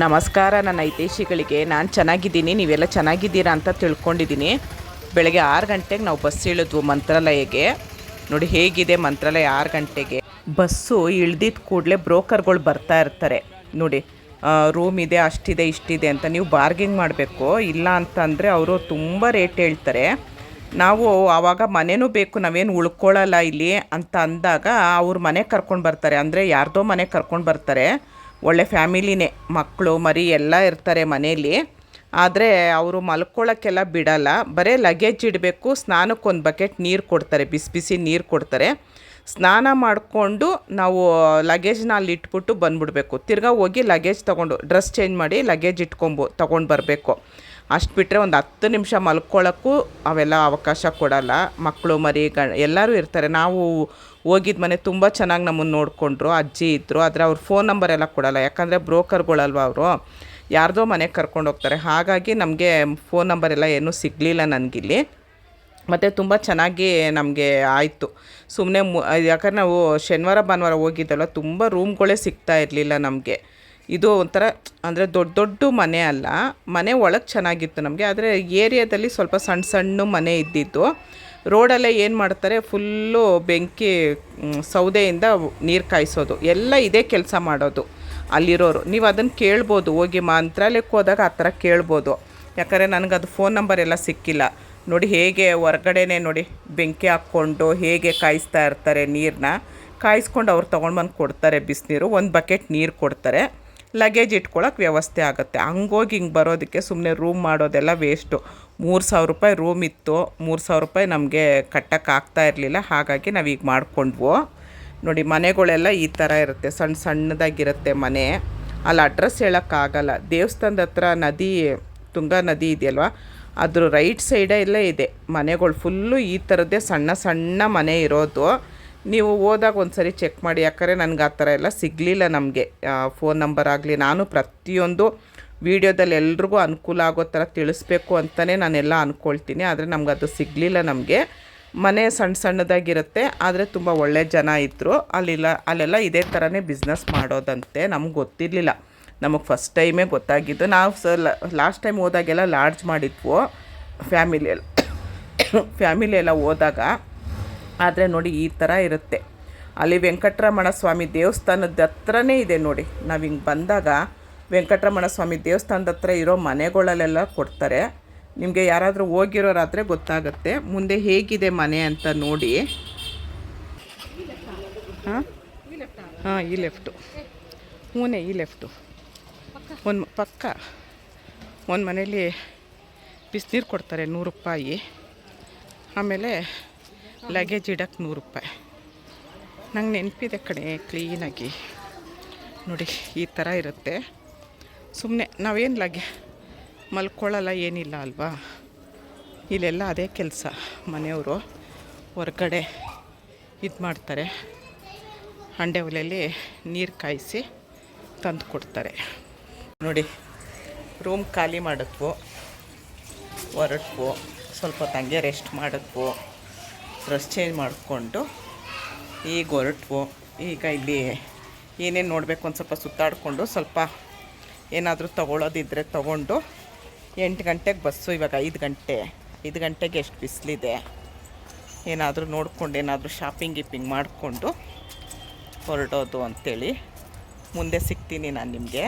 ನಮಸ್ಕಾರ ನನ್ನ ಹಿತೈಷಿಗಳಿಗೆ. ನಾನು ಚೆನ್ನಾಗಿದ್ದೀನಿ, ನೀವೆಲ್ಲ ಚೆನ್ನಾಗಿದ್ದೀರಾ ಅಂತ ತಿಳ್ಕೊಂಡಿದ್ದೀನಿ. ಬೆಳಗ್ಗೆ 6 ಗಂಟೆಗೆ ನಾವು ಬಸ್ ಇಳಿದ್ವು ಮಂತ್ರಾಲಯಕ್ಕೆ. ನೋಡಿ ಹೇಗಿದೆ ಮಂತ್ರಾಲಯ. 6 ಗಂಟೆಗೆ ಬಸ್ಸು ಇಳ್ದಿದ್ದ ಕೂಡಲೇ ಬ್ರೋಕರ್ಗಳು ಬರ್ತಾ ಇರ್ತಾರೆ. ನೋಡಿ ರೂಮ್ ಇದೆ, ಅಷ್ಟಿದೆ, ಇಷ್ಟಿದೆ ಅಂತ ನೀವು ಬಾರ್ಗಿಂಗ್ ಮಾಡಬೇಕು. ಇಲ್ಲ ಅಂತಂದರೆ ಅವರು ತುಂಬ ರೇಟ್ ಹೇಳ್ತಾರೆ. ನಾವು ಆವಾಗ ಮನೆಯೂ ಬೇಕು, ನಾವೇನು ಉಳ್ಕೊಳ್ಳಲ್ಲ ಇಲ್ಲಿ ಅಂತ ಅಂದಾಗ ಅವ್ರ ಮನೆಗೆ ಕರ್ಕೊಂಡು ಬರ್ತಾರೆ. ಅಂದರೆ ಯಾರ್ದೋ ಮನೆಗೆ ಕರ್ಕೊಂಡು ಬರ್ತಾರೆ. ಒಳ್ಳೆ ಫ್ಯಾಮಿಲಿನೇ, ಮಕ್ಕಳು ಮರಿ ಎಲ್ಲ ಇರ್ತಾರೆ ಮನೇಲಿ. ಆದರೆ ಅವರು ಮಲ್ಕೊಳ್ಳೋಕ್ಕೆಲ್ಲ ಬಿಡಲ್ಲ. ಬರೀ ಲಗೇಜ್ ಇಡಬೇಕು. ಸ್ನಾನಕ್ಕೊಂದು ಬಕೆಟ್ ನೀರು ಕೊಡ್ತಾರೆ, ಬಿಸಿ ಬಿಸಿ ನೀರು ಕೊಡ್ತಾರೆ. ಸ್ನಾನ ಮಾಡಿಕೊಂಡು ನಾವು ಲಗೇಜ್ನ ಅಲ್ಲಿ ಇಟ್ಬಿಟ್ಟು ಬಂದುಬಿಡ್ಬೇಕು. ತಿರ್ಗಾ ಹೋಗಿ ಲಗೇಜ್ ತೊಗೊಂಡು ಡ್ರೆಸ್ ಚೇಂಜ್ ಮಾಡಿ ಲಗೇಜ್ ತೊಗೊಂಡು ಬರಬೇಕು. ಅಷ್ಟು ಬಿಟ್ಟರೆ ಒಂದು 10 ನಿಮಿಷ ಮಲ್ಕೊಳ್ಳೋಕ್ಕೂ ಅವೆಲ್ಲ ಅವಕಾಶ ಕೊಡಲ್ಲ. ಮಕ್ಕಳು ಮರಿ ಎಲ್ಲರೂ ಇರ್ತಾರೆ. ನಾವು ಹೋಗಿದ್ದ ಮನೆ ತುಂಬ ಚೆನ್ನಾಗಿ ನಮ್ಮನ್ನು ನೋಡಿಕೊಂಡ್ರು. ಅಜ್ಜಿ ಇದ್ದರು, ಆದರೆ ಅವ್ರ ಫೋನ್ ನಂಬರ್ ಎಲ್ಲ ಕೊಡಲ್ಲ. ಯಾಕಂದರೆ ಬ್ರೋಕರ್ಗಳಲ್ವ ಅವರು, ಯಾರ್ದೋ ಮನೆಗೆ ಕರ್ಕೊಂಡು ಹೋಗ್ತಾರೆ. ಹಾಗಾಗಿ ನಮಗೆ ಫೋನ್ ನಂಬರ್ ಎಲ್ಲ ಏನೂ ಸಿಗಲಿಲ್ಲ ನನಗಿಲ್ಲಿ. ಮತ್ತು ತುಂಬ ಚೆನ್ನಾಗಿ ನಮಗೆ ಆಯಿತು. ಸುಮ್ಮನೆ ಯಾಕಂದ್ರೆ ನಾವು ಶನಿವಾರ ಭಾನುವಾರ ಹೋಗಿದ್ದಲ್ಲ, ತುಂಬ ರೂಮ್ಗಳೇ ಸಿಗ್ತಾ ಇರಲಿಲ್ಲ ನಮಗೆ. ಇದು ಒಂಥರ ಅಂದರೆ ದೊಡ್ಡ ದೊಡ್ಡ ಮನೆ ಅಲ್ಲ, ಮನೆ ಒಳಗೆ ಚೆನ್ನಾಗಿತ್ತು ನಮಗೆ. ಆದರೆ ಏರಿಯಾದಲ್ಲಿ ಸ್ವಲ್ಪ ಸಣ್ಣ ಸಣ್ಣ ಮನೆ ಇದ್ದಿದ್ದು. ರೋಡಲ್ಲೇ ಏನು ಮಾಡ್ತಾರೆ, ಫುಲ್ಲು ಬೆಂಕಿ ಸೌದೆಯಿಂದ ನೀರು ಕಾಯಿಸೋದು ಎಲ್ಲ ಇದೇ ಕೆಲಸ ಮಾಡೋದು ಅಲ್ಲಿರೋರು. ನೀವು ಅದನ್ನು ಕೇಳ್ಬೋದು, ಹೋಗಿ ಮಂತ್ರಾಲಯಕ್ಕೆ ಹೋದಾಗ ಆ ಥರ ಕೇಳ್ಬೋದು. ಯಾಕಂದರೆ ನನಗದು ಫೋನ್ ನಂಬರ್ ಎಲ್ಲ ಸಿಕ್ಕಿಲ್ಲ. ನೋಡಿ ಹೇಗೆ ಹೊರ್ಗಡೆನೇ ನೋಡಿ ಬೆಂಕಿ ಹಾಕ್ಕೊಂಡು ಹೇಗೆ ಕಾಯಿಸ್ತಾ ಇರ್ತಾರೆ. ನೀರನ್ನ ಕಾಯಿಸ್ಕೊಂಡು ಅವ್ರು ತೊಗೊಂಡ್ಬಂದು ಕೊಡ್ತಾರೆ. ಬಿಸಿನೀರು, ಒಂದು ಬಕೆಟ್ ನೀರು ಕೊಡ್ತಾರೆ. ಲಗೇಜ್ ಇಟ್ಕೊಳ್ಳೋಕೆ ವ್ಯವಸ್ಥೆ ಆಗುತ್ತೆ. ಹಂಗೋಗಿ ಹಿಂಗೆ ಬರೋದಕ್ಕೆ ಸುಮ್ಮನೆ ರೂಮ್ ಮಾಡೋದೆಲ್ಲ ವೇಸ್ಟು. 3,000 ರೂಪಾಯಿ ರೂಮ್ ಇತ್ತು. 3,000 ರೂಪಾಯಿ ನಮಗೆ ಕಟ್ಟೋಕ್ಕಾಗ್ತಾ ಇರಲಿಲ್ಲ. ಹಾಗಾಗಿ ನಾವೀಗ ಮಾಡ್ಕೊಂಡ್ವು. ನೋಡಿ ಮನೆಗಳೆಲ್ಲ ಈ ಥರ ಇರುತ್ತೆ, ಸಣ್ಣ ಸಣ್ಣದಾಗಿರುತ್ತೆ ಮನೆ. ಅಲ್ಲಿ ಅಡ್ರೆಸ್ ಹೇಳೋಕ್ಕಾಗಲ್ಲ. ದೇವಸ್ಥಾನದ ಹತ್ರ ನದಿ, ತುಂಗಾ ನದಿ ಇದೆಯಲ್ವ, ಅದ್ರ ರೈಟ್ ಸೈಡೇ ಎಲ್ಲ ಇದೆ ಮನೆಗಳು. ಫುಲ್ಲು ಈ ಥರದ್ದೇ ಸಣ್ಣ ಸಣ್ಣ ಮನೆ ಇರೋದು. ನೀವು ಹೋದಾಗ ಒಂದು ಸರಿ ಚೆಕ್ ಮಾಡಿ. ಯಾಕಂದರೆ ನನಗೆ ಆ ಥರ ಎಲ್ಲ ಸಿಗಲಿಲ್ಲ ನಮಗೆ ಫೋನ್ ನಂಬರ್ ಆಗಲಿ. ನಾನು ಪ್ರತಿಯೊಂದು ವೀಡಿಯೋದಲ್ಲಿ ಎಲ್ರಿಗೂ ಅನುಕೂಲ ಆಗೋ ಥರ ತಿಳಿಸ್ಬೇಕು ಅಂತಲೇ ನಾನೆಲ್ಲ ಅಂದ್ಕೊಳ್ತೀನಿ. ಆದರೆ ನಮ್ಗೆ ಅದು ಸಿಗಲಿಲ್ಲ. ನಮಗೆ ಮನೆ ಸಣ್ಣ ಸಣ್ಣದಾಗಿರುತ್ತೆ, ಆದರೆ ತುಂಬ ಒಳ್ಳೆ ಜನ ಇದ್ದರು. ಅಲ್ಲೆಲ್ಲ ಇದೇ ಥರನೇ ಬಿಸ್ನೆಸ್ ಮಾಡೋದಂತೆ. ನಮ್ಗೆ ಗೊತ್ತಿರಲಿಲ್ಲ. ನಮಗೆ ಫಸ್ಟ್ ಟೈಮೇ ಗೊತ್ತಾಗಿದ್ದು. ನಾವು ಲಾಸ್ಟ್ ಟೈಮ್ ಹೋದಾಗೆಲ್ಲ ಲಾಡ್ಜ್ ಮಾಡಿದ್ವು ಫ್ಯಾಮಿಲಿ ಎಲ್ಲ ಹೋದಾಗ. ಆದರೆ ನೋಡಿ ಈ ಥರ ಇರುತ್ತೆ. ಅಲ್ಲಿ ವೆಂಕಟರಮಣ ಸ್ವಾಮಿ ದೇವಸ್ಥಾನದ ಹತ್ರನೇ ಇದೆ ನೋಡಿ. ನಾವು ಹಿಂಗೆ ಬಂದಾಗ ವೆಂಕಟರಮಣ ಸ್ವಾಮಿ ದೇವಸ್ಥಾನದ ಹತ್ರ ಇರೋ ಮನೆಗಳಲ್ಲೆಲ್ಲ ಕೊಡ್ತಾರೆ. ನಿಮಗೆ ಯಾರಾದರೂ ಹೋಗಿರೋರಾದರೆ ಗೊತ್ತಾಗುತ್ತೆ. ಮುಂದೆ ಹೇಗಿದೆ ಮನೆ ಅಂತ ನೋಡಿ. ಹಾಂ ಈ ಲೆಫ್ಟು, ಈ ಲೆಫ್ಟು ಒಂದು ಪಕ್ಕ ಒಂದು ಮನೇಲಿ ಬಿಸಿನೀರು ಕೊಡ್ತಾರೆ 100 ರೂಪಾಯಿ. ಆಮೇಲೆ ಲಗೇಜ್ ಇಡೋಕ್ಕೆ 100 ರೂಪಾಯಿ. ನಂಗೆ ನೆನಪಿದೆ ಕಡೆ ಕ್ಲೀನಾಗಿ. ನೋಡಿ ಈ ಥರ ಇರುತ್ತೆ. ಸುಮ್ಮನೆ ನಾವೇನು ಮಲ್ಕೊಳ್ಳಲ್ಲ, ಏನಿಲ್ಲ ಅಲ್ವಾ. ಇಲ್ಲೆಲ್ಲ ಅದೇ ಕೆಲಸ. ಮನೆಯವರು ಹೊರ್ಗಡೆ ಇದು ಮಾಡ್ತಾರೆ, ಹಂಡೆ ಒಲೆಯಲ್ಲಿ ನೀರು ಕಾಯಿಸಿ ತಂದು ಕೊಡ್ತಾರೆ. ನೋಡಿ ರೂಮ್ ಖಾಲಿ ಮಾಡಿದ್ವು, ಹೊರಟ್ವು. ಸ್ವಲ್ಪ ತಂಗೆ ರೆಸ್ಟ್ ಮಾಡಿದ್ವು, ಡ್ರೆಸ್ ಚೇಂಜ್ ಮಾಡಿಕೊಂಡು ಈಗ ಹೊರಟ್ವು. ಈಗ ಇಲ್ಲಿ ಏನೇನು ನೋಡಬೇಕು ಒಂದು ಸ್ವಲ್ಪ ಸುತ್ತಾಡಿಕೊಂಡು, ಸ್ವಲ್ಪ ಏನಾದರೂ ತೊಗೊಳ್ಳೋದಿದ್ದರೆ ತೊಗೊಂಡು 8 ಗಂಟೆಗೆ ಬಸ್ಸು. ಇವಾಗ 5 ಗಂಟೆಗೆ ಎಷ್ಟು ಬಿಸಿಲಿದೆ, ಏನಾದರೂ ನೋಡ್ಕೊಂಡು ಏನಾದರೂ ಶಾಪಿಂಗ್ ಮಾಡಿಕೊಂಡು ಹೊರಡೋದು ಅಂಥೇಳಿ. ಮುಂದೆ ಸಿಗ್ತೀನಿ ನಾನು ನಿಮಗೆ.